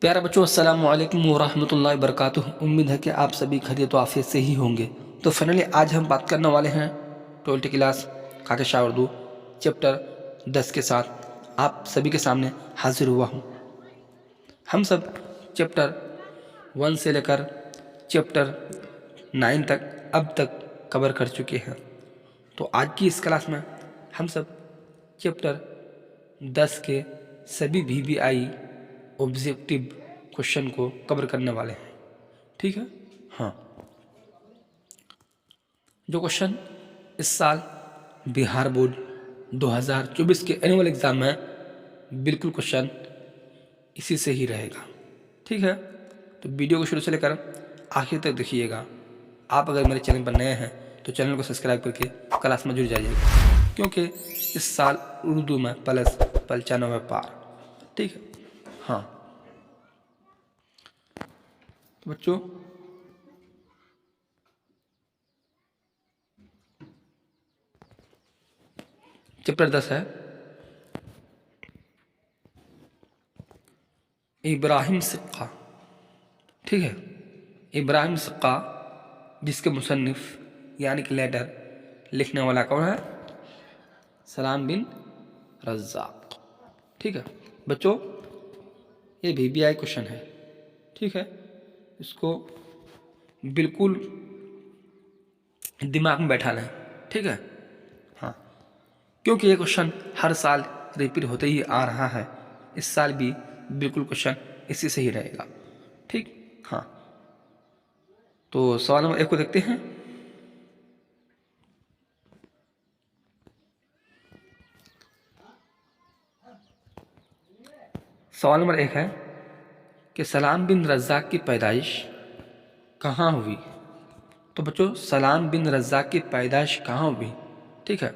प्यारे बच्चों, अस्सलाम वालेकुम वरहमतुल्लाहि वबरकातुहू। उम्मीद है कि आप सभी खैरियत व आफियत से ही होंगे। तो फाइनली आज हम बात करने वाले हैं 12th क्लास खाके उर्दू चैप्टर 10 के साथ आप सभी के सामने हाजिर हुआ हूँ। हम सब चैप्टर 1 से लेकर चैप्टर 9 तक अब तक कवर कर चुके हैं। तो आज की इस क्लास में हम सब चैप्टर 10 के सभी VBI ऑब्जेक्टिव क्वेश्चन को कवर करने वाले हैं। ठीक है। हाँ, जो क्वेश्चन इस साल बिहार बोर्ड 2024 के एनुअल एग्जाम में बिल्कुल क्वेश्चन इसी से ही रहेगा। ठीक है, तो वीडियो को शुरू से लेकर आखिर तक देखिएगा। आप अगर मेरे चैनल पर नए हैं तो चैनल को सब्सक्राइब करके क्लास में जुड़ जाइएगा, क्योंकि इस साल उर्दू में प्लस 95 पार। ठीक है। हाँ तो बच्चों, चैप्टर 10 है इब्राहिम सिक्का। ठीक है, इब्राहिम सिक्का जिसके मुसन्निफ यानी कि लेटर लिखने वाला कौन है? सलाम बिन रज़्ज़ाक़। ठीक है बच्चों, ये VBI क्वेश्चन है। ठीक है, इसको बिल्कुल दिमाग में बैठा लें। ठीक है। हाँ, क्योंकि ये क्वेश्चन हर साल रिपीट होते ही आ रहा है। इस साल भी बिल्कुल क्वेश्चन इसी से ही रहेगा। ठीक। हाँ, तो सवाल नंबर 1 को देखते हैं। सवाल नंबर 1 है कि सलाम बिन रज़्ज़ाक़ की पैदाइश कहाँ हुई? तो बच्चों, सलाम बिन रज़्ज़ाक़ की पैदाइश कहाँ हुई? ठीक है,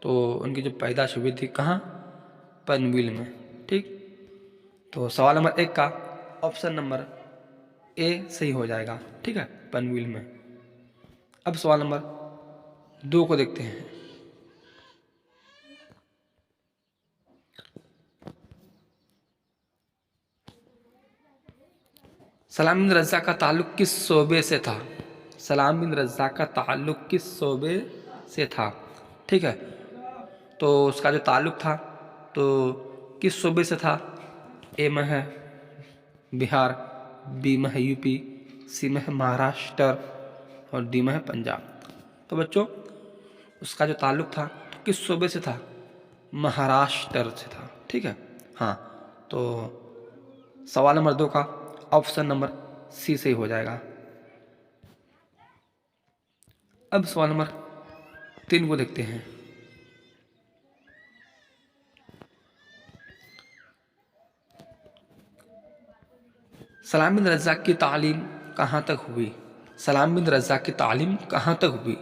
तो उनकी जो पैदाइश हुई थी कहाँ? पनवेल में। ठीक, तो सवाल नंबर 1 का ऑप्शन नंबर ए सही हो जाएगा। ठीक है, पनवेल में। अब सवाल नंबर 2 को देखते हैं। सलाम बिन रज़्ज़ाक़ का ताल्लुक़ किस शोबे से था? सलाम बिन रज़्ज़ाक़ का ताल्लुक़ किस शोबे से था? ठीक है, तो उसका जो ताल्लुक़ था तो किस शोबे से था? ए में है बिहार, बी में है यूपी, सी में है महाराष्ट्र और डी में है पंजाब। तो बच्चों, उसका जो ताल्लुक़ था किस शोबे से था? महाराष्ट्र से था। ठीक है। हाँ, तो सवाल नंबर 2 का ऑप्शन नंबर सी सही हो जाएगा। अब सवाल नंबर 3 को देखते हैं। सलाम बिन रज़्ज़ाक़ की तालीम कहाँ तक हुई? सलाम बिन रज़्ज़ाक़ की तालीम कहाँ तक हुई?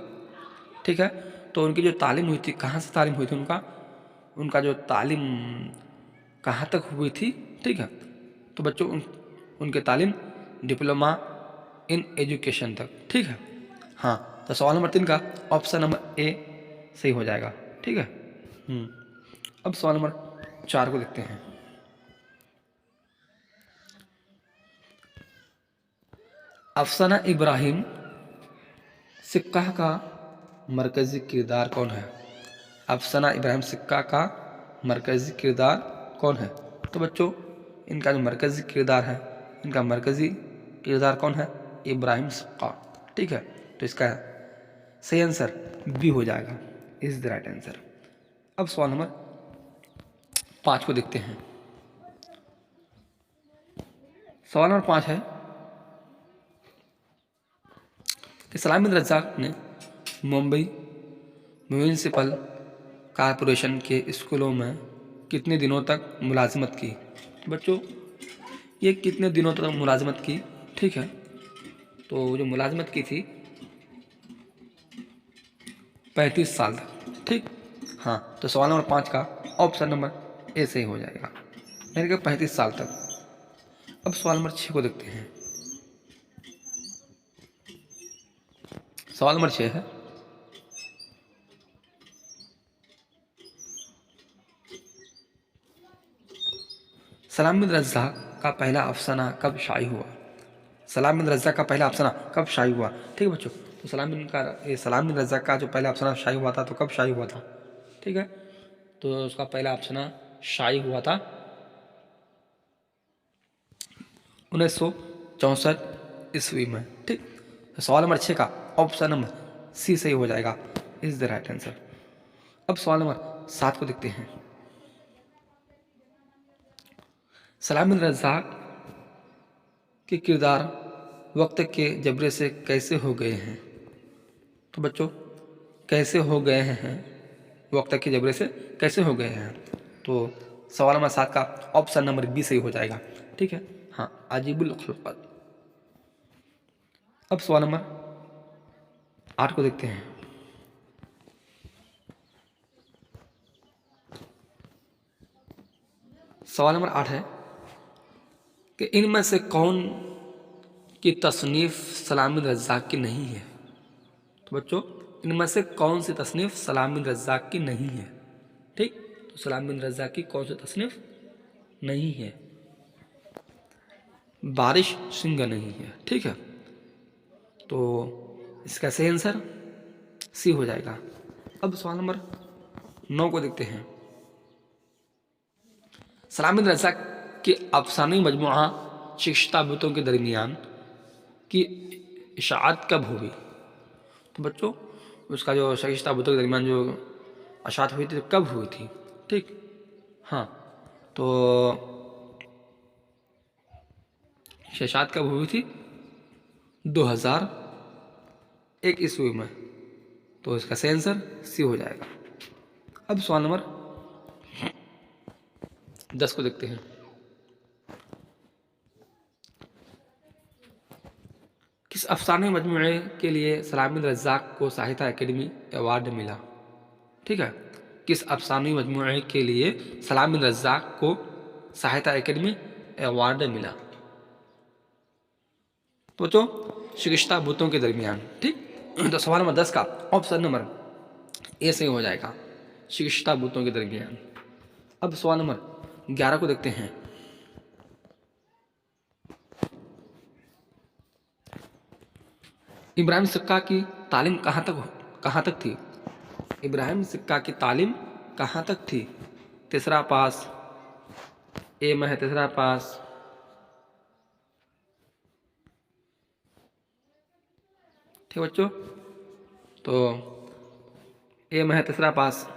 ठीक है, तो उनकी जो तालीम हुई थी, कहाँ से तालीम हुई थी उनका? उनका जो तालीम कहाँ तक हुई थी? ठीक है, तो बच्चों उनके तालीम डिप्लोमा इन एजुकेशन तक। ठीक है। हाँ, तो सवाल नंबर 3 का ऑप्शन नंबर ए सही हो जाएगा। ठीक है। अब सवाल नंबर 4 को देखते हैं। अफसाना इब्राहिम सिक्का का मरकज़ी किरदार कौन है? अफसाना इब्राहिम सिक्का का मरकज़ी किरदार कौन है? तो बच्चों, इनका जो मरकज़ी किरदार है, इनका मरकज़ी किरदार कौन है? इब्राहिम सिक्का। ठीक है, तो इसका सही आंसर बी हो जाएगा, इज द राइट आंसर। अब सवाल नंबर 5 को देखते हैं। सवाल नंबर 5 है कि सलाम बिन रज़्ज़ाक़ ने मुंबई म्यूनिसिपल कॉरपोरेशन के स्कूलों में कितने दिनों तक मुलाजमत की? बच्चों, ये कितने दिनों तक मुलाजमत की? ठीक है, तो जो मुलाजमत की थी 35 साल तक। ठीक। हाँ, तो सवाल नंबर 5 का ऑप्शन नंबर ए सही हो जाएगा, यानी कि 35 साल तक। अब सवाल नंबर 6 को देखते हैं। सवाल नंबर 6 है सलाम बिन रज़्ज़ाक़ का पहला अफसाना कब शाई हुआ? सलाम बिन रज़्ज़ाक़ का पहला अफसाना कब शाई हुआ? ठीक है बच्चों, तो सलाम बिन रज़्ज़ाक़ का जो पहला अफसाना शाई हुआ था तो कब शाई हुआ था? ठीक है, तो उसका पहला अफसाना शाई हुआ था 1964 ईस्वी में। ठीक, तो सवाल नंबर 6 का ऑप्शन नंबर सी सही हो जाएगा, इज द राइट आंसर। अब सवाल नंबर 7 को देखते हैं। सलाम बिन रज़्ज़ाक़ के किरदार वक्त के जबरे से कैसे हो गए हैं? तो बच्चों, कैसे हो गए हैं, वक्त के जबरे से कैसे हो गए हैं? तो सवाल नंबर 7 का ऑप्शन नंबर बी सही हो जाएगा। ठीक है, हाँ, अजीबुल खल्क़त। अब सवाल नंबर 8 को देखते हैं। सवाल नंबर 8 है कि इनमें से कौन की तसनीफ़ सलाम बिन रज़्ज़ाक़ की नहीं है? तो बच्चों, इनमें से कौन सी तसनीफ़ सलाम बिन रज़्ज़ाक़ की नहीं है? ठीक, तो सलाम बिन रज़्ज़ाक़ की कौन सी तसनीफ़ नहीं है? बारिश सिंह नहीं है। ठीक है, तो इसका सही आंसर सी हो जाएगा। अब सवाल नंबर 9 को देखते हैं। सलाम बिन रज़्ज़ाक़ के अफ़सानी मजमूआ शिकस्ता बुतों के दरमियान की इशाअत कब हुई? तो बच्चों, उसका जो शिकस्ता बुतों के दरमियान जो इशाअत हुई थी कब हुई थी? ठीक, हाँ, तो इशाअत कब हुई थी? 2001 ईस्वी में। तो इसका सही आंसर सी हो जाएगा। अब सवाल नंबर 10 को देखते हैं। किस अफसाने मजमूए के लिए सलाम बिन रज़्ज़ाक़ को साहित्य अकेडमी अवार्ड मिला? ठीक है, किस अफसानी मजमूए के लिए सलाम बिन रज़्ज़ाक़ को साहित्य अकेडमी अवार्ड मिला? तो बच्चों, शिकस्ता बुतों के दरमियान। ठीक, तो सवाल नंबर 10 का ऑप्शन नंबर ए सही हो जाएगा, शिकस्ता बुतों के दरमियान। अब सवाल नंबर 11 को देखते हैं। इब्राहिम सिक्का की तालीम कहाँ तक थी? इब्राहिम सिक्का की तालीम कहाँ तक थी? तीसरा पास, ए में है तीसरा पास, ठीक बच्चों, तो ए में है तीसरा पास,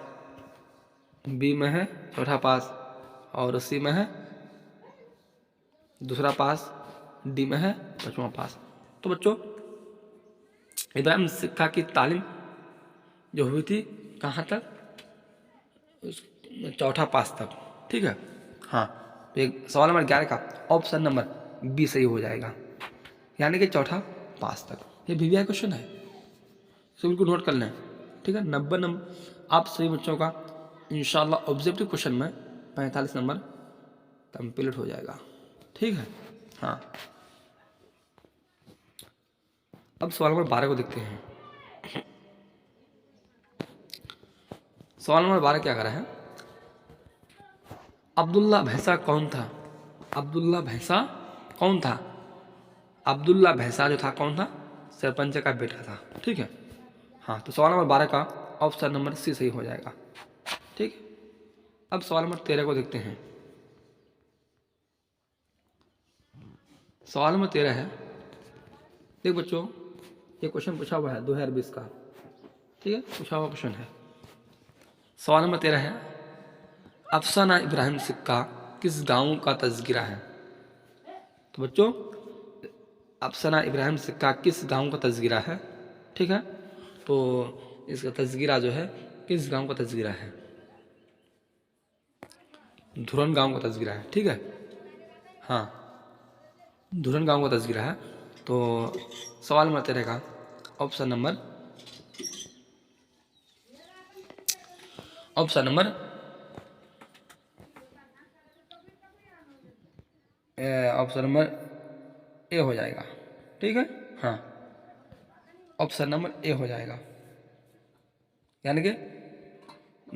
बी में है चौथा पास, और सी में है दूसरा पास, डी में है पांचवा पास। तो बच्चों, इब्राहिम सिक्का की तालीम जो हुई थी कहाँ तक? चौथा पास तक। ठीक है, हाँ, तो एक सवाल नंबर 11 का ऑप्शन नंबर बी सही हो जाएगा, यानी कि चौथा पास तक। ये वीवीआई क्वेश्चन है, इसे बिल्कुल नोट कर लें। ठीक है, 90 नंबर आप सभी बच्चों का इंशाल्लाह ऑब्जेक्टिव क्वेश्चन में 45 नंबर कंप्लीट हो जाएगा। ठीक है, हाँ। अब सवाल नंबर 12 को देखते हैं। सवाल नंबर 12 क्या कर रहा है? अब्दुल्ला भैंसा कौन था? अब्दुल्ला भैंसा कौन था? अब्दुल्ला भैंसा जो था कौन था? सरपंच का बेटा था। ठीक है, हाँ, तो सवाल नंबर 12 का ऑप्शन नंबर सी सही हो जाएगा। ठीक, अब सवाल नंबर 13 को देखते हैं। सवाल नंबर 13 है, देख बच्चों, ये क्वेश्चन पूछा हुआ है 2020 का। ठीक है, पूछा हुआ क्वेश्चन है। सवाल नंबर 13 है, अफसाना इब्राहिम सिक्का किस गांव का तज़किरा है? तो बच्चों, अफसाना इब्राहिम सिक्का किस गांव का तज़किरा है? ठीक है, तो इसका तज़किरा जो है किस गांव का तज़किरा है? धुरन गांव का तज़किरा है। ठीक है, हाँ, धुरन गांव का तज़किरा है। तो सवाल नंबर 13 का ऑप्शन नंबर ए हो जाएगा। ठीक है, हाँ, ऑप्शन नंबर ए हो जाएगा, यानी कि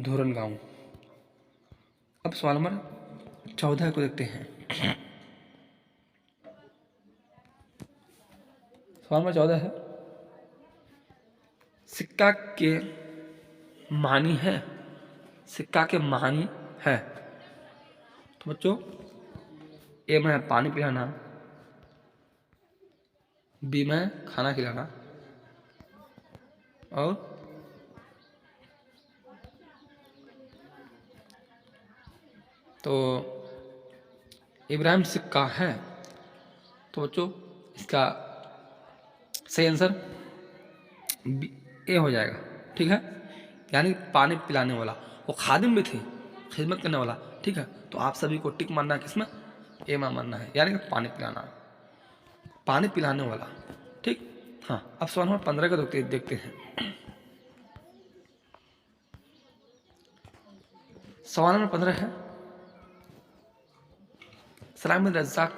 धुरन गांव। अब सवाल नंबर 14 को देखते हैं। सवाल नंबर 14 है, सिक्का के मानी है, सिक्का के मानी है। तो बच्चों ए में पानी पिलाना, बी में खाना खिलाना, और तो इब्राहिम सिक्का है। तो बच्चों इसका सही आंसर ए हो जाएगा। ठीक है, यानी पानी पिलाने वाला, वो खादिम भी थे, खिदमत करने वाला। ठीक है, तो आप सभी को टिक मानना है, किसमें? ए में मानना है, यानी कि पानी पिलाना, पानी पिलाने वाला। ठीक। हाँ, अब सवाल नंबर 15 का देखते हैं। सवाल नंबर 15 है, सलाम बिन रज़्ज़ाक़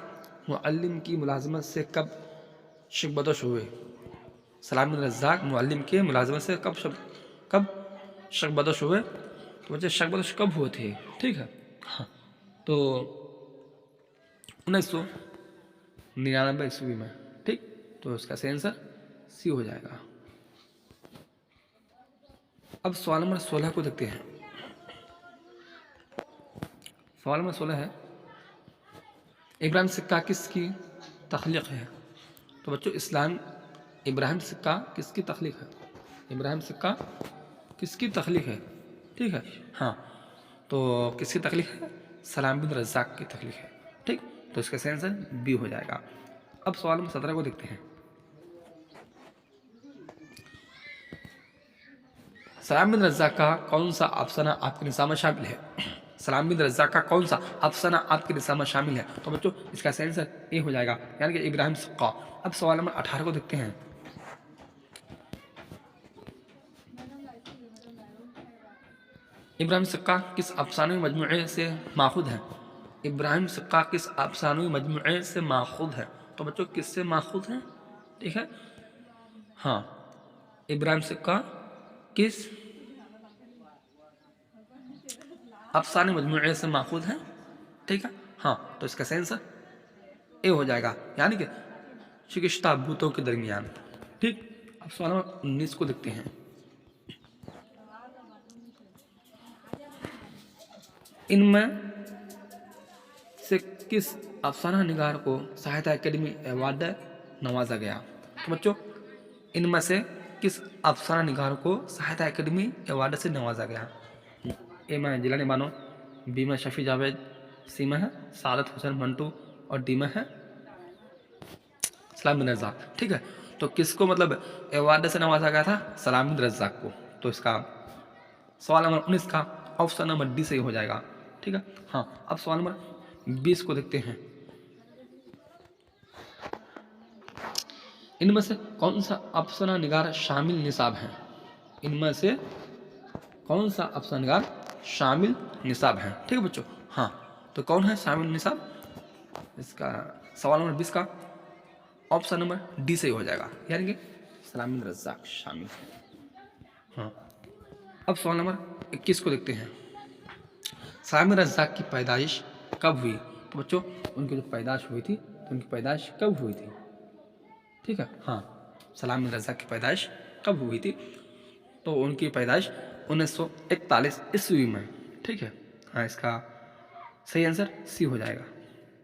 मुअल्लिम की मुलाजमत से कब शक-बदोश हुए? सलाम बिन रज़्ज़ाक़ मुअल्लिम के मुलाजमत से कब शक-बदोश हुए? तो बच्चे शक-बदोश कब हुए थे? ठीक है, हाँ, तो 1999 ईस्वी में। ठीक, तो इसका सही आंसर सी हो जाएगा। अब सवाल नंबर 16 को देखते हैं। सवाल नंबर 16 है, इब्राहिम सिक्का किसकी तख्लीक है? तो बच्चों इब्राहिम सिक्का किसकी तख्लीक है? इब्राहिम सिक्का किसकी तख्लीक है? ठीक है, हाँ, तो किसकी तख्लीक है? सलाम बिन रज़्ज़ाक़ की तख्लीक है। ठीक, तो इसका सही आंसर बी हो जाएगा। अब सवाल नंबर 17 को देखते हैं। सलाम बिन रज़्ज़ाक़ का कौन सा अफसाना आपके निसाब में शामिल है? सलाम बिन रज़्ज़ाक़ का कौन सा अफसाना आपके निसाब में शामिल है? तो बच्चों इसका सही आंसर ए हो जाएगा, यानी कि इब्राहिम सिक्का। अब सवाल नंबर 18 को देखते हैं। इब्राहिम सिक्का किस अफसानवी मजमूए से माखूद है? इब्राहिम सिक्का किस अफसानवी मजमूए से माखूद है? तो बच्चों किससे माखूद है? ठीक है, हाँ, इब्राहिम सिक्का किस अफसाने मजमूए से माखूद है? ठीक है, हाँ, तो इसका सही आंसर ए हो जाएगा, यानी कि शिकश्ता बूतों के दरमियान। ठीक, अब सवाल नंबर 19 को देखते हैं। इनमें से किस अफसाना निगार को साहित्य अकेडमी अवार्ड नवाजा गया? तो बच्चों इनमें से किस अफसाना निगार को साहित्य अकेडमी अवार्ड से नवाजा गया? ए में जिलानी बानो, बी में शफी जावेद, सी में है सादत हुसैन मंटू, और डी में है सलाम बिन रज़्ज़ाक़। ठीक है, तो किसको मतलब अवार्ड से नवाजा गया था? सलाम बिन रज़्ज़ाक़ को। तो इसका सवाल नंबर 19 का ऑप्शन नंबर डी सही हो जाएगा। ठीक है, हाँ, अब सवाल नंबर 20 को देखते हैं। इनमें से कौन सा अफसाना निगार शामिल निसाब है? इनमें से कौन सा अफसाना निगार शामिल निसाब है? ठीक है बच्चों, हाँ, तो कौन है शामिल निसाब? इसका सवाल नंबर 20 का ऑप्शन नंबर डी सही हो जाएगा, यानी कि सलाम बिन रज़्ज़ाक़ शामिल है। हाँ, अब सवाल नंबर 21 को देखते हैं। सलाम बिन रज़्ज़ाक़ की पैदाइश कब हुई? तो बच्चों उनकी जो पैदाइश हुई थी, तो उनकी पैदाइश कब हुई थी? ठीक है, हाँ, सलाम बिन रज़्ज़ाक़ की पैदाइश कब हुई थी? तो उनकी पैदाइश 1941 ईस्वी में। ठीक है, हाँ, इसका सही आंसर सी हो जाएगा।